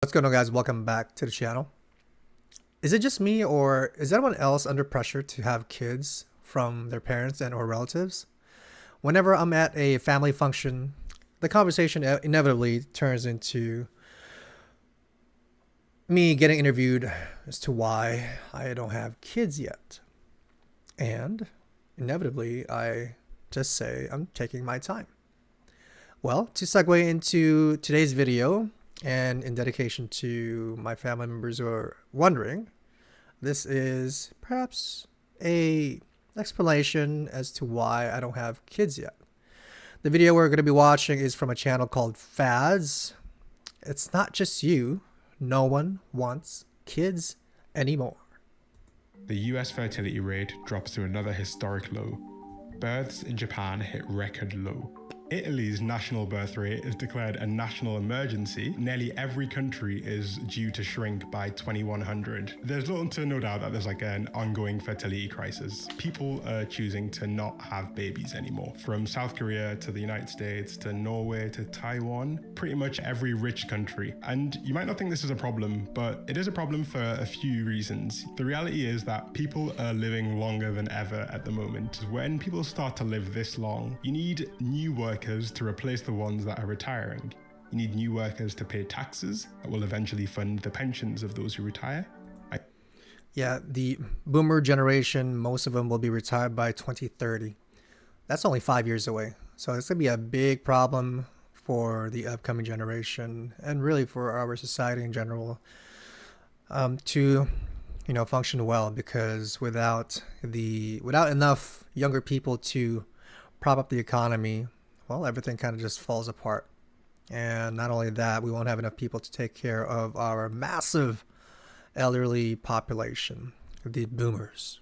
What's going on, guys? Welcome back to the channel. Is it just me, or is anyone else under pressure to have kids from their parents and or relatives? Whenever I'm at a family function, the conversation inevitably turns into me getting interviewed as to why I don't have kids yet. And inevitably, I just say I'm taking my time. Well, to segue into today's video, and in dedication to my family members who are wondering, this is perhaps a explanation as to why I don't have kids yet. The video we're going to be watching is from a channel called Fads. It's not just you. No one wants kids anymore. The US fertility rate drops to another historic low. Births in Japan hit record low. Italy's national birth rate is declared a national emergency. Nearly every country is due to shrink by 2100. There's little to no doubt that there's an ongoing fertility crisis. People are choosing to not have babies anymore. From South Korea to the United States to Norway to Taiwan, pretty much every rich country. And you might not think this is a problem, but it is a problem for a few reasons. The reality is that people are living longer than ever at the moment. When people start to live this long, you need new workers to replace the ones that are retiring. You need new workers to pay taxes that will eventually fund the pensions of those who retire. Yeah, the boomer generation, most of them will be retired by 2030. That's only 5 years away. So it's going to be a big problem for the upcoming generation and really for our society in general to function well, because without enough younger people to prop up the economy, well, everything kind of just falls apart. And not only that, we won't have enough people to take care of our massive elderly population, the boomers.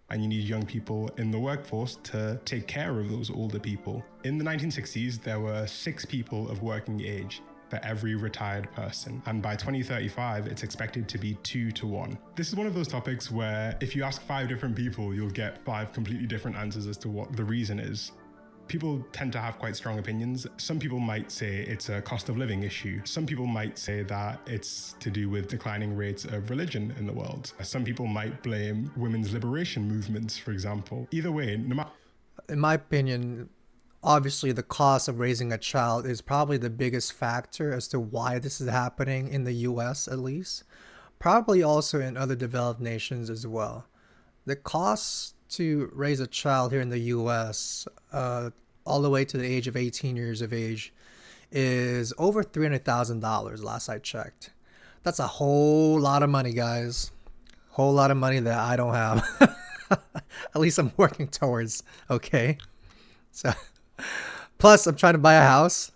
And you need young people in the workforce to take care of those older people. In the 1960s, there were 6 people of working age for every retired person. And by 2035, it's expected to be 2 to 1. This is one of those topics where if you ask 5 different people, you'll get 5 completely different answers as to what the reason is. People tend to have quite strong opinions. Some people might say it's a cost of living issue. Some people might say that it's to do with declining rates of religion in the world. Some people might blame women's liberation movements, for example. Either way, no matter... In my opinion, obviously the cost of raising a child is probably the biggest factor as to why this is happening in the US, at least. Probably also in other developed nations as well. The cost to raise a child here in the US, all the way to the age of 18 years of age, is over $300,000 last I checked. That's a whole lot of money, guys. Whole lot of money that I don't have. At least I'm working towards, okay? So, plus I'm trying to buy a house.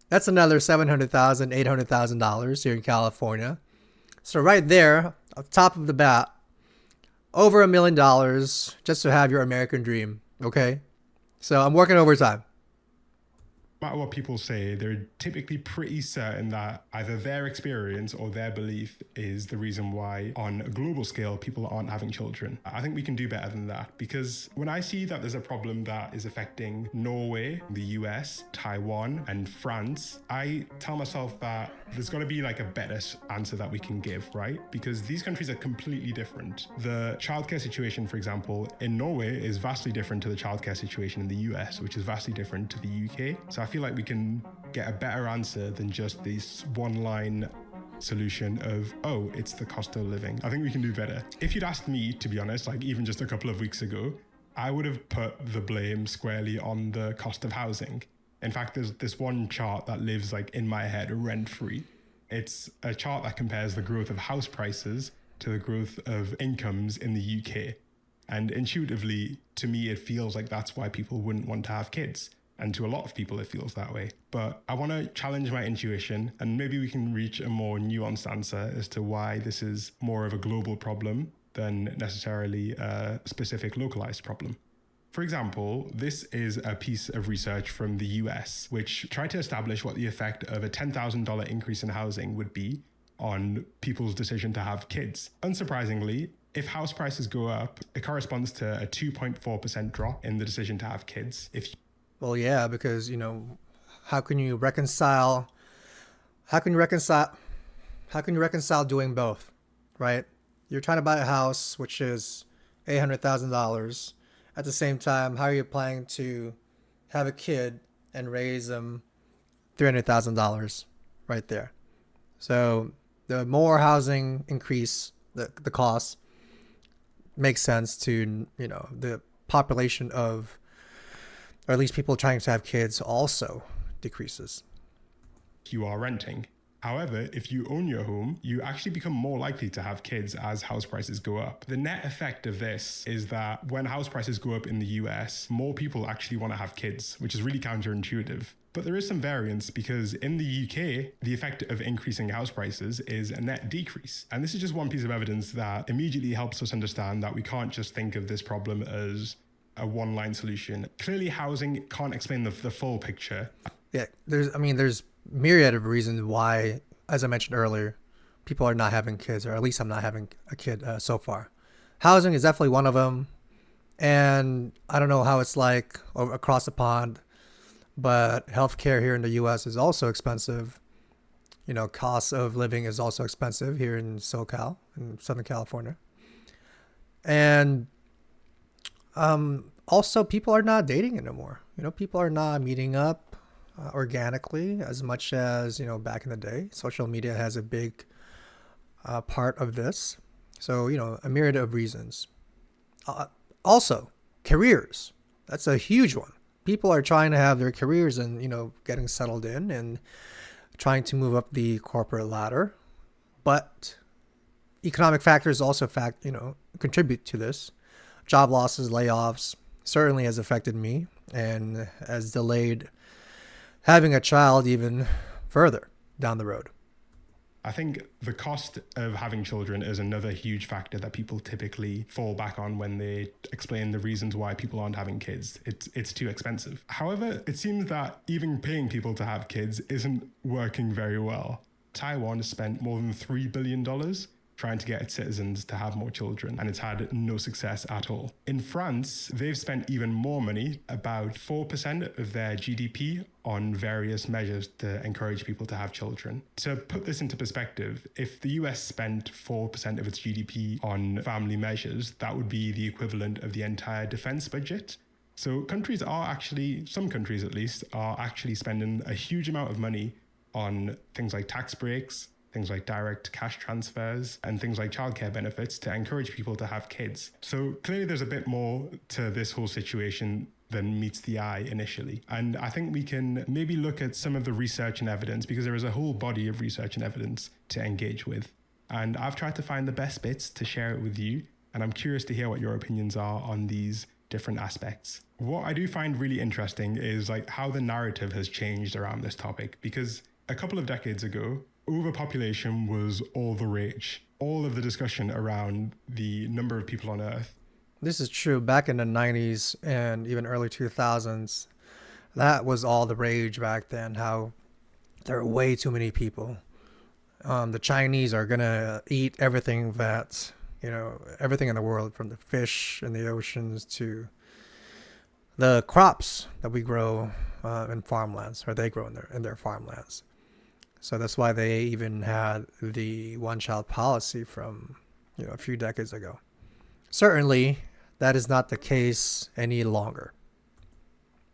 That's another $700,000, $800,000 here in California. So right there, on top of the bat, over $1 million just to have your American dream, okay? So I'm working overtime. No matter what people say, they're typically pretty certain that either their experience or their belief is the reason why, on a global scale, people aren't having children. I think we can do better than that, because when I see that there's a problem that is affecting Norway, the US, Taiwan, and France, I tell myself that there's got to be a better answer that we can give, right? Because these countries are completely different. The childcare situation, for example, in Norway is vastly different to the childcare situation in the US, which is vastly different to the UK. So I feel like we can get a better answer than just this one-line solution of, oh, it's the cost of living. I think we can do better. If you'd asked me, to be honest, even just a couple of weeks ago, I would have put the blame squarely on the cost of housing. In fact, there's this one chart that lives in my head rent-free. It's a chart that compares the growth of house prices to the growth of incomes in the UK. And intuitively, to me, it feels like that's why people wouldn't want to have kids. And to a lot of people, it feels that way. But I want to challenge my intuition, and maybe we can reach a more nuanced answer as to why this is more of a global problem than necessarily a specific localized problem. For example, this is a piece of research from the US, which tried to establish what the effect of a $10,000 increase in housing would be on people's decision to have kids. Unsurprisingly, if house prices go up, it corresponds to a 2.4% drop in the decision to have kids. Well, yeah, because, how can you reconcile How can you reconcile doing both, right? You're trying to buy a house, which is $800,000. At the same time, how are you planning to have a kid and raise them $300,000 right there? So the more housing increase, the cost makes sense to, the population of, or at least people trying to have kids also decreases. You are renting. However, if you own your home, you actually become more likely to have kids as house prices go up. The net effect of this is that when house prices go up in the US, more people actually want to have kids, which is really counterintuitive. But there is some variance because in the UK, the effect of increasing house prices is a net decrease. And this is just one piece of evidence that immediately helps us understand that we can't just think of this problem as a one-line solution. Clearly, housing can't explain the full picture. Yeah, there's myriad of reasons why, as I mentioned earlier, people are not having kids, or at least I'm not having a kid so far. Housing is definitely one of them, and I don't know how it's like across the pond, but healthcare here in the U.S. is also expensive. Cost of living is also expensive here in SoCal, in Southern California, and also people are not dating anymore. People are not meeting up organically as much as back in the day. Social media has a big part of this, so a myriad of reasons. Also, careers, that's a huge one. People are trying to have their careers and getting settled in and trying to move up the corporate ladder, but economic factors also contribute to this. Job losses, layoffs certainly has affected me and has delayed having a child even further down the road. I think the cost of having children is another huge factor that people typically fall back on when they explain the reasons why people aren't having kids. It's too expensive. However, it seems that even paying people to have kids isn't working very well. Taiwan has spent more than $3 billion trying to get its citizens to have more children, and it's had no success at all. In France, they've spent even more money, about 4% of their GDP, on various measures to encourage people to have children. To put this into perspective, if the US spent 4% of its GDP on family measures, that would be the equivalent of the entire defense budget. So some countries at least, are actually spending a huge amount of money on things like tax breaks, things like direct cash transfers, and things like childcare benefits to encourage people to have kids. So clearly there's a bit more to this whole situation than meets the eye initially. And I think we can maybe look at some of the research and evidence, because there is a whole body of research and evidence to engage with. And I've tried to find the best bits to share it with you, and I'm curious to hear what your opinions are on these different aspects. What I do find really interesting is how the narrative has changed around this topic, because a couple of decades ago, overpopulation was all the rage. All of the discussion around the number of people on Earth. This is true. Back in the 90s and even early 2000s, that was all the rage back then, how there are way too many people. The Chinese are going to eat everything everything in the world, from the fish in the oceans to the crops that we grow in farmlands, or they grow in their farmlands. So that's why they even had the one-child policy from a few decades ago. Certainly, that is not the case any longer.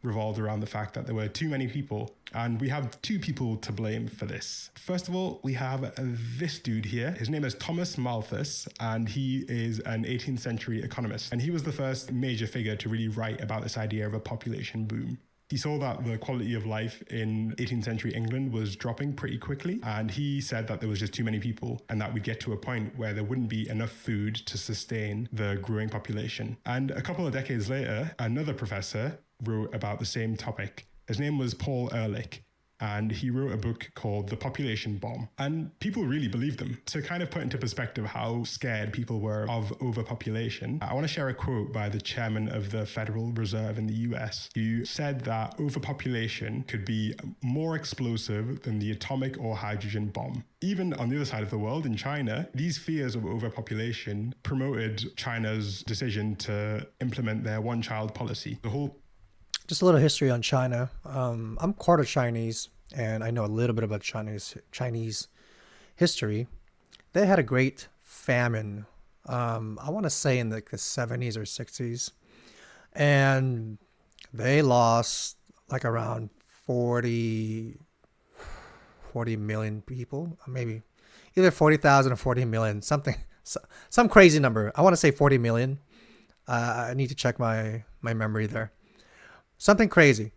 Revolved around the fact that there were too many people, and we have two people to blame for this. First of all, we have this dude here. His name is Thomas Malthus, and he is an 18th century economist, and he was the first major figure to really write about this idea of a population boom. He saw that the quality of life in 18th century England was dropping pretty quickly, and he said that there was just too many people and that we'd get to a point where there wouldn't be enough food to sustain the growing population. And a couple of decades later, another professor wrote about the same topic. His name was Paul Ehrlich, and he wrote a book called The Population Bomb. And people really believed him. To kind of put into perspective how scared people were of overpopulation, I want to share a quote by the chairman of the Federal Reserve in the US, who said that overpopulation could be more explosive than the atomic or hydrogen bomb. Even on the other side of the world, in China, these fears of overpopulation promoted China's decision to implement their one-child policy. Just a little history on China. I'm quarter Chinese, and I know a little bit about Chinese history, they had a great famine. I want to say in like the 70s or 60s, and they lost like around 40 million people, maybe either 40,000 or 40 million, something, some crazy number. I want to say 40 million. I need to check my memory there. Something crazy.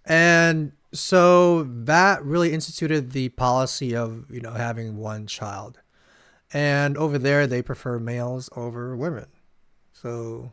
And so that really instituted the policy of, having one child. And over there, they prefer males over women. So,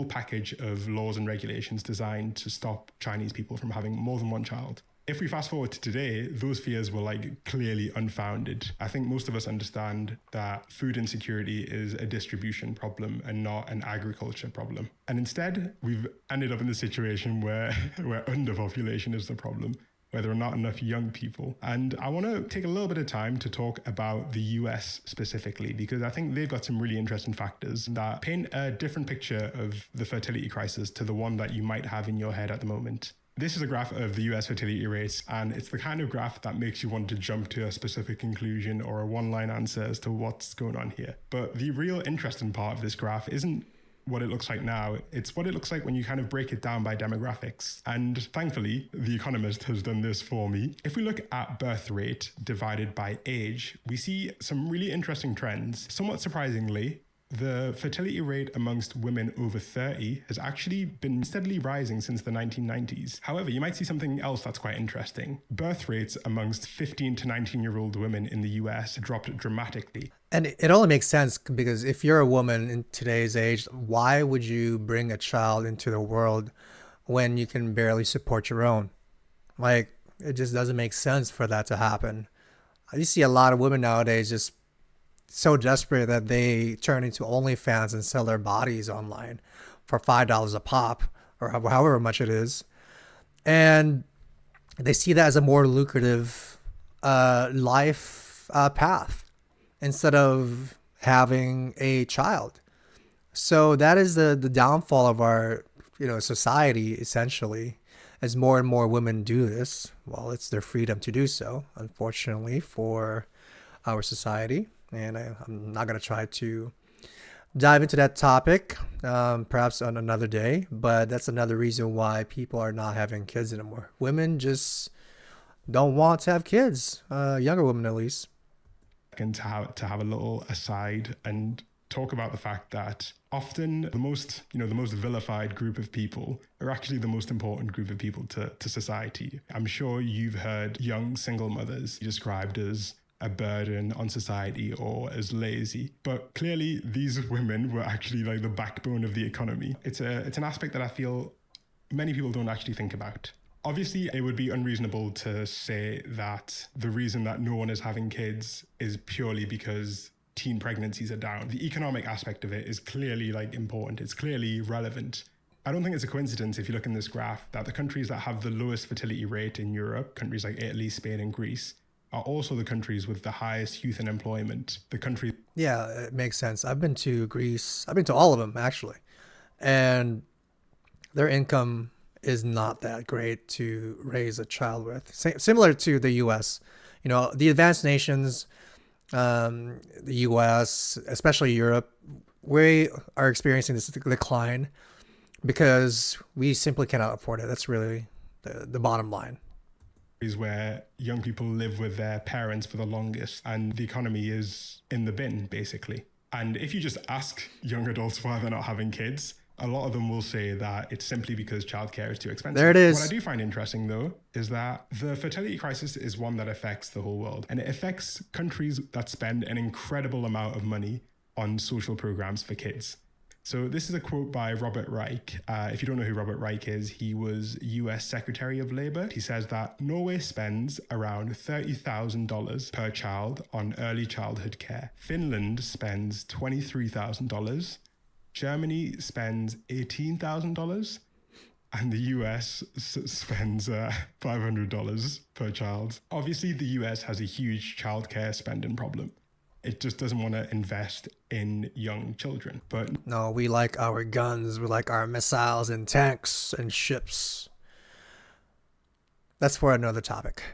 package of laws and regulations designed to stop Chinese people from having more than one child. If we fast forward to today, those fears were like clearly unfounded. I think most of us understand that food insecurity is a distribution problem and not an agriculture problem. And instead, we've ended up in the situation where underpopulation is the problem, where there are not enough young people. And I want to take a little bit of time to talk about the US specifically, because I think they've got some really interesting factors that paint a different picture of the fertility crisis to the one that you might have in your head at the moment. This is a graph of the US fertility rates, and it's the kind of graph that makes you want to jump to a specific conclusion or a one-line answer as to what's going on here. But the real interesting part of this graph isn't what it looks like now, it's what it looks like when you kind of break it down by demographics. And thankfully, The Economist has done this for me. If we look at birth rate divided by age, we see some really interesting trends. Somewhat surprisingly, the fertility rate amongst women over 30 has actually been steadily rising since the 1990s. However, you might see something else that's quite interesting. Birth rates amongst 15 to 19-year-old women in the US dropped dramatically. and it only makes sense because if you're a woman in today's age, why would you bring a child into the world when you can barely support your own? Like, it just doesn't make sense for that to happen. You see a lot of women nowadays just so desperate that they turn into OnlyFans and sell their bodies online for $5 a pop or however much it is. And they see that as a more lucrative life path instead of having a child. So that is the downfall of our society, essentially, as more and more women do this. Well, it's their freedom to do so, unfortunately, for our society. And I'm not going to try to dive into that topic, perhaps on another day, but that's another reason why people are not having kids anymore. Women just don't want to have kids, younger women at least. And to have a little aside and talk about the fact that often the most vilified group of people are actually the most important group of people to society. I'm sure you've heard young single mothers described as a burden on society or as lazy. But clearly these women were actually like the backbone of the economy. It's an aspect that I feel many people don't actually think about. Obviously, it would be unreasonable to say that the reason that no one is having kids is purely because teen pregnancies are down. The economic aspect of it is clearly important. It's clearly relevant. I don't think it's a coincidence if you look in this graph that the countries that have the lowest fertility rate in Europe, countries like Italy, Spain, and Greece, are also the countries with the highest youth unemployment. The country. Yeah, it makes sense. I've been to Greece. I've been to all of them, actually. And their income is not that great to raise a child with. Similar to the US. The advanced nations, the US, especially Europe, we are experiencing this decline because we simply cannot afford it. That's really the bottom line. Where young people live with their parents for the longest and the economy is in the bin, basically. And if you just ask young adults why they're not having kids, a lot of them will say that it's simply because childcare is too expensive. There it is. What I do find interesting, though, is that the fertility crisis is one that affects the whole world. And it affects countries that spend an incredible amount of money on social programs for kids. So this is a quote by Robert Reich. If you don't know who Robert Reich is, he was US Secretary of Labor. He says that Norway spends around $30,000 per child on early childhood care. Finland spends $23,000. Germany spends $18,000. And the US spends $500 per child. Obviously, the US has a huge childcare spending problem. It just doesn't want to invest in young children. But no, we like our guns, we like our missiles and tanks and ships. That's for another topic.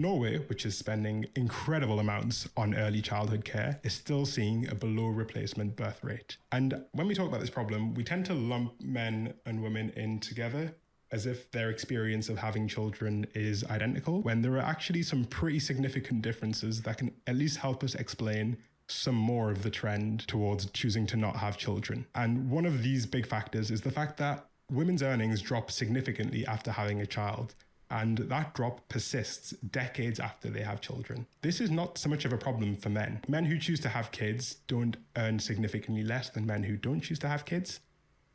Norway, which is spending incredible amounts on early childhood care, is still seeing a below replacement birth rate. And when we talk about this problem, we tend to lump men and women in together as if their experience of having children is identical, when there are actually some pretty significant differences that can at least help us explain some more of the trend towards choosing to not have children. And one of these big factors is the fact that women's earnings drop significantly after having a child, and that drop persists decades after they have children. This is not so much of a problem for men. Men who choose to have kids don't earn significantly less than men who don't choose to have kids,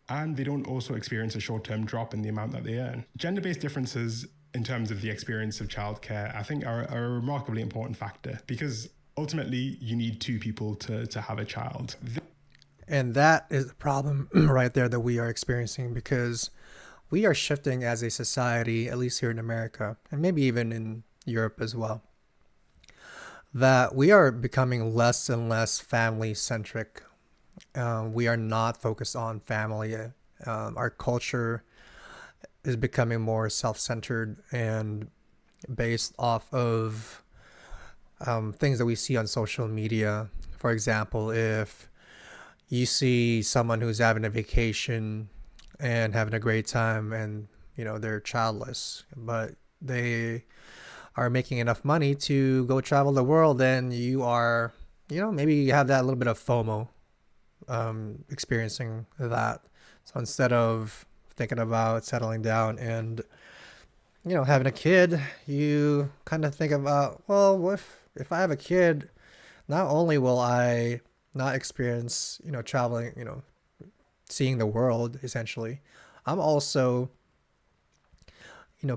and they don't also experience a short-term drop in the amount that they earn. Gender-based differences in terms of the experience of childcare, I think, are a remarkably important factor, because ultimately you need two people to have a child. And that is the problem right there that we are experiencing, because we are shifting as a society, at least here in America, and maybe even in Europe as well, that we are becoming less and less family centric. We are not focused on family. Our culture is becoming more self-centered and based off of things that we see on social media. For example, if you see someone who's having a vacation and having a great time, and they're childless, but they are making enough money to go travel the world, then you are, maybe you have that little bit of FOMO, experiencing that. So instead of thinking about settling down and having a kid, you kind of think about, well, what if I have a kid, not only will I not experience traveling, seeing the world, essentially, I'm also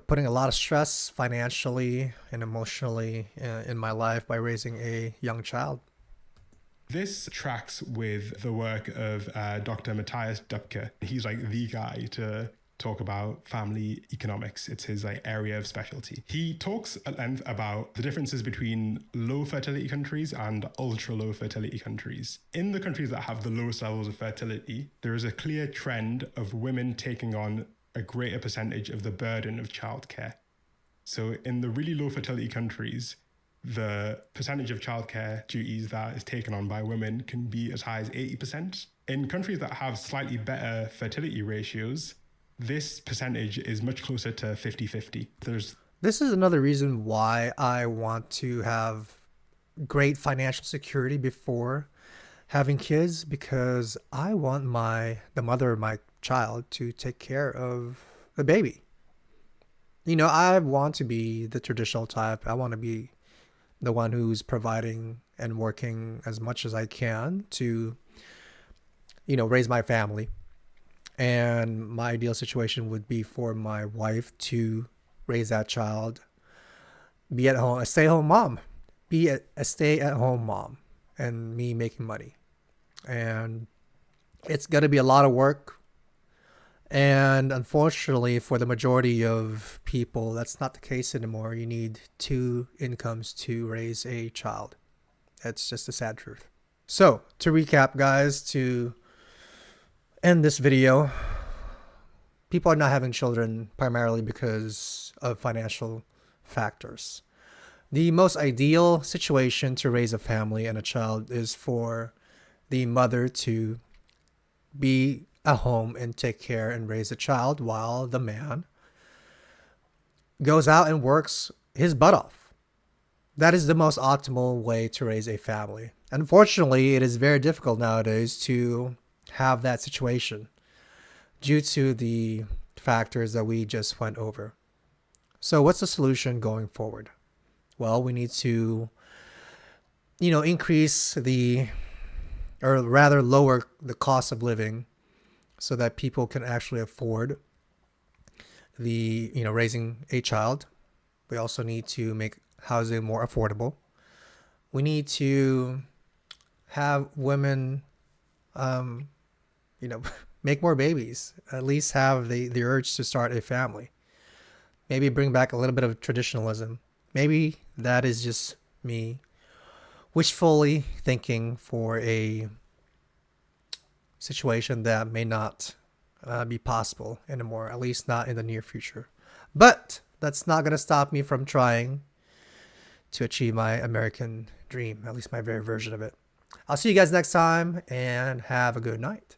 putting a lot of stress financially and emotionally in my life by raising a young child. This tracks with the work of Dr. Matthias Dupke. He's like the guy to talk about family economics. It's his area of specialty. He talks at length about the differences between low fertility countries and ultra low fertility countries. In the countries that have the lowest levels of fertility, there is a clear trend of women taking on a greater percentage of the burden of childcare. So in the really low fertility countries, the percentage of childcare duties that is taken on by women can be as high as 80%. In countries that have slightly better fertility ratios, this percentage is much closer to 50-50. This is another reason why I want to have great financial security before having kids, because I want the mother of my child to take care of the baby. I want to be the traditional type. I want to be the one who's providing and working as much as I can to, raise my family. And my ideal situation would be for my wife to raise that child, be at home, a stay-at-home mom, be a stay-at-home mom, and me making money. And it's going to be a lot of work. And unfortunately, for the majority of people, that's not the case anymore. You need two incomes to raise a child. That's just the sad truth. So, to recap, guys, to end this video, people are not having children primarily because of financial factors. The most ideal situation to raise a family and a child is for the mother to be at home and take care and raise a child while the man goes out and works his butt off. That is the most optimal way to raise a family. Unfortunately, it is very difficult nowadays to have that situation due to the factors that we just went over. So what's the solution going forward? Well, we need to, increase or rather lower the cost of living so that people can actually afford raising a child. We also need to make housing more affordable. We need to have women, make more babies, at least have the urge to start a family. Maybe bring back a little bit of traditionalism. Maybe that is just me wishfully thinking for a situation that may not be possible anymore, at least not in the near future. But that's not going to stop me from trying to achieve my American dream, at least my very version of it. I'll see you guys next time and have a good night.